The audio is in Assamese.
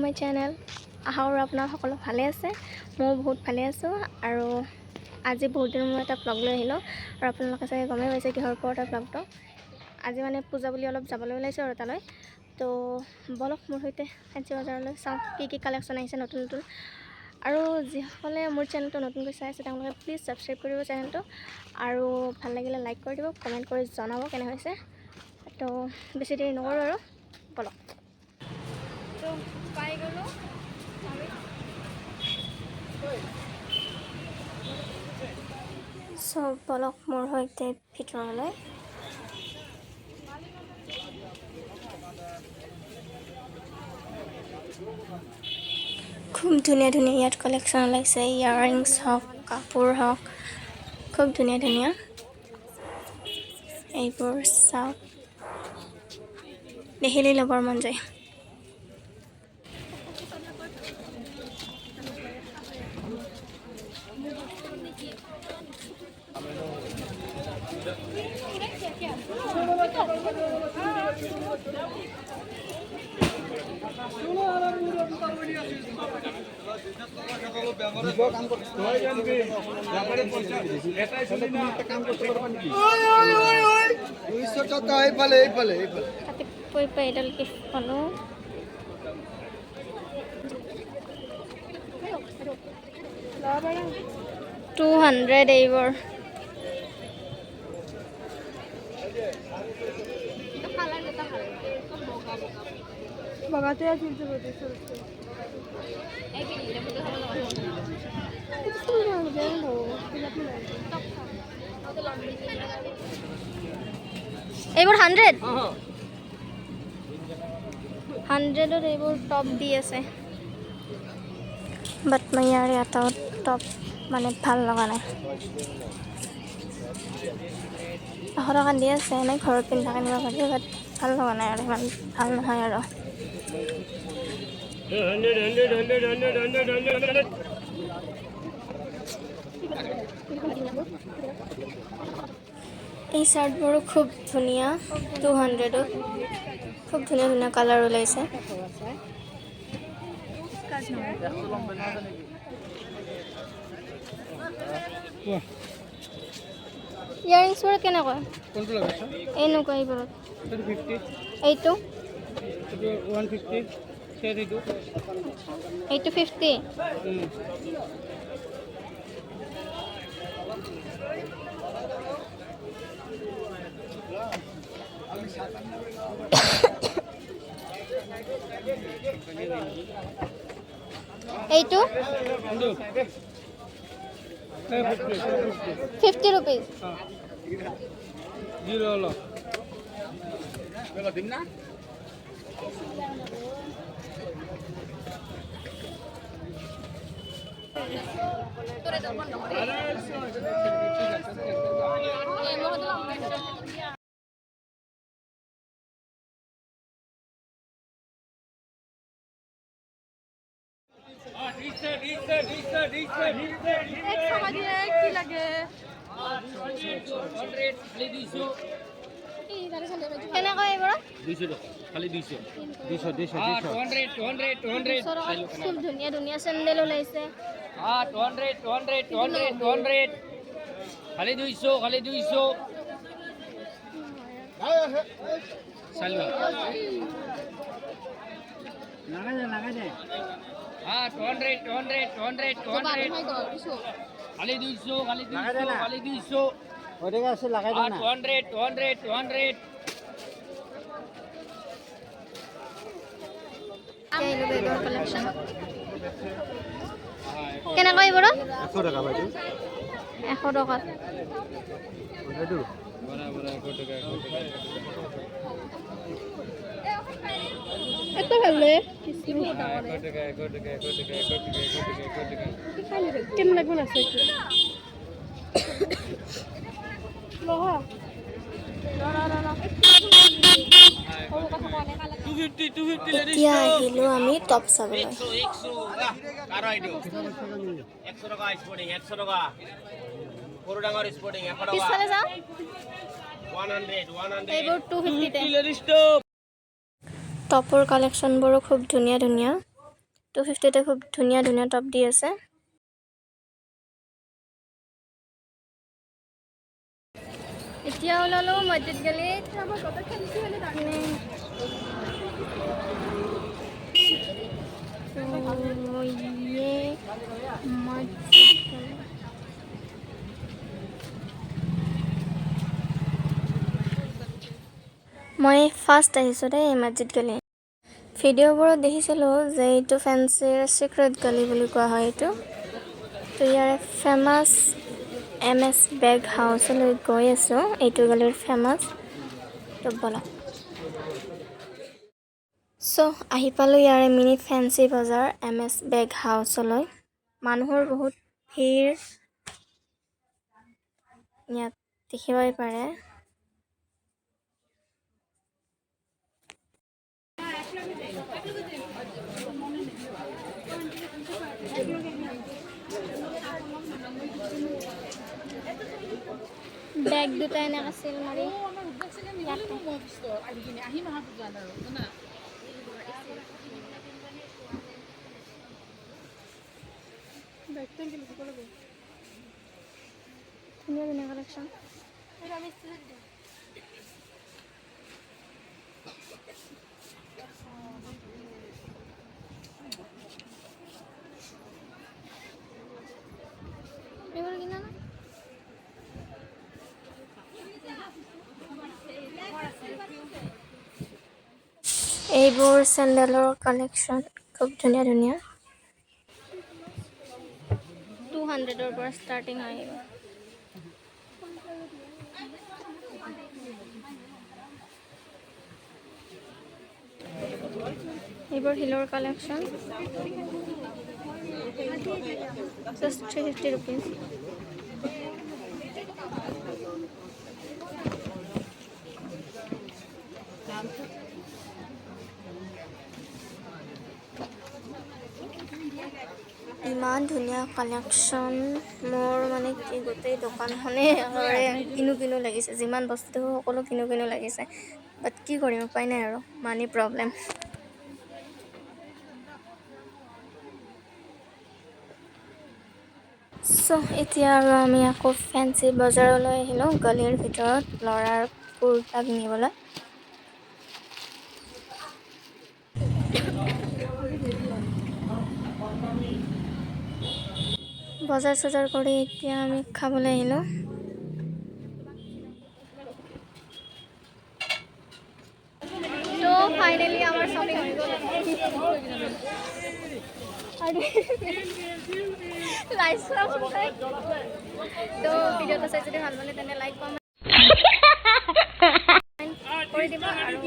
My channel. আশা কৰোঁ আপোনাৰ সকলো ভালে আছে। মই বহুত ভালে আছোঁ আৰু আজি বহুত দিনৰ মূৰত এটা ব্লগ লৈ আহিলোঁ আৰু আপোনালোকে চাগে গমেই পাইছে কিহৰ ওপৰত ব্লগটো। আজি মানে পূজা বুলি অলপ যাবলৈ ওলাইছোঁ আৰু তালৈ। তো বলক মোৰ সৈতে ফেঞ্চি বজাৰলৈ চাওঁ কি কালেকশ্যন আহিছে নতুন নতুন। আৰু যিসকলে মোৰ চেনেলটো নতুনকৈ চাই আছে তেওঁলোকে প্লিজ ছাবস্ক্ৰাইব কৰিব চেনেলটো আৰু ভাল লাগিলে লাইক কৰি দিব, কমেণ্ট কৰি জনাব কেনে হৈছে। তো বেছি দেৰি নকৰোঁ আৰু বলক। তো পাই গ'লোঁ চব, বলক মোৰ সৈতে ভিতৰলৈ। খুব ধুনীয়া ধুনীয়া ইয়াত কালেকশ্যন ওলাইছে, ইয়াৰৰিংছ হওক, কাপোৰ হওক, খুব ধুনীয়া ধুনীয়া। এইবোৰ চাওক, দেখিলেই ল'বৰ মন যায়। এডাল গিফ্ট পালোঁ। 200 এইবোৰ। বগাতে আছিল যে এইবোৰ 100ত এইবোৰ টপ দি আছে, বাট মই ইয়াৰ এটাও টপ মানে ভাল লগা নাই। 100 টকা দি আছে, এনেই ঘৰত পিন্ধা কিনিব পাৰি, বাট ভাল লগা নাই আৰু ইমান ভাল নহয় আৰু। এই চাৰ্টবোৰো খুব ধুনীয়া, 200ত খুব ধুনীয়া ধুনীয়া কালাৰ ওলাইছে। ইয়াৰিংছবোৰ কেনেকুৱা? এনেকুৱা এইবোৰত এইটো 50। এইটো 50 rupees। খুব ধুনীয়া ধুনীয়া চেণ্ডেল ওলাইছে। খালি 200 কেনেকৈ এইবোৰ? 100 টাকা বাইদেউ। 100 টকা। এত ভালে কেন লাগব আছে এতিয়া আহিলো আমি টপ চাবলৈ। 100 টাকা স্পোর্টিং, 100 টাকা বড় ডাঙর স্পোর্টিং, 100 টাকা পিছফালে যাও। 100 এইবোৰ 250 তে। স্টপ টপৰ কালেকশ্যনবোৰো খুব ধুনীয়া ধুনীয়া। 250তে খুব ধুনীয়া ধুনীয়া টপ দি আছে। এতিয়া ওলালো মছজিদ গলিত। মই ফাৰ্ষ্ট আহিছোঁ দেই মছজিদ গলি। ভিডিঅ'বোৰত দেখিছিলোঁ যে এইটো ফেঞ্চিৰ চিক্ৰেট গলি বুলি কোৱা হয় এইটো। তো ইয়াৰে ফেমাছ MS বেগ হাউচলৈ গৈ আছোঁ। এইটো গলিৰ ফেমাছ। তো ব'লক। আহি পালোঁ ইয়াৰে মিনি ফেঞ্চি বজাৰ MS বেগ হাউচলৈ। মানুহৰ বহুত ভিৰ ইয়াত দেখিবই পাৰে। বেগ দুটা এনেকৈ আছিল মাৰি ধুনীয়া ধুনীয়া কালেকশ্যন। এইবোৰ কিনা না? এইবোৰ চেণ্ডেলৰ কালেকশ্যন খুব ধুনীয়া ধুনীয়া। 200ৰ পৰা ষ্টাৰ্টিং হয় এইবোৰ। এইবোৰ হিলৰ কালেকশ্যন জাষ্ট 350 rupees। ইমান ধুনীয়া কালেকশ্যন, মোৰ মানে কি গোটেই দোকানখনেই কিনো লাগিছে। যিমান বস্তু সকলো কিনো লাগিছে, বাট কি কৰিম, উপায় নাই আৰু, মানি প্ৰব্লেম। এতিয়া আৰু আমি আকৌ ফেঞ্চি বজাৰলৈ আহিলোঁ, গলিৰ ভিতৰত ল'ৰাৰ কুৰ্তা কিনিবলৈ। বজাৰ চজাৰ কৰি এতিয়া আমি খাবলৈ আহিলোঁ। তো ফাইনেলি আমাৰ শ্বপিং হৈ গ'ল। তো ভিডিঅ'টো চাই যদি ভাল পালে তেনে লাইক কমেণ্ট কৰি দিব আৰু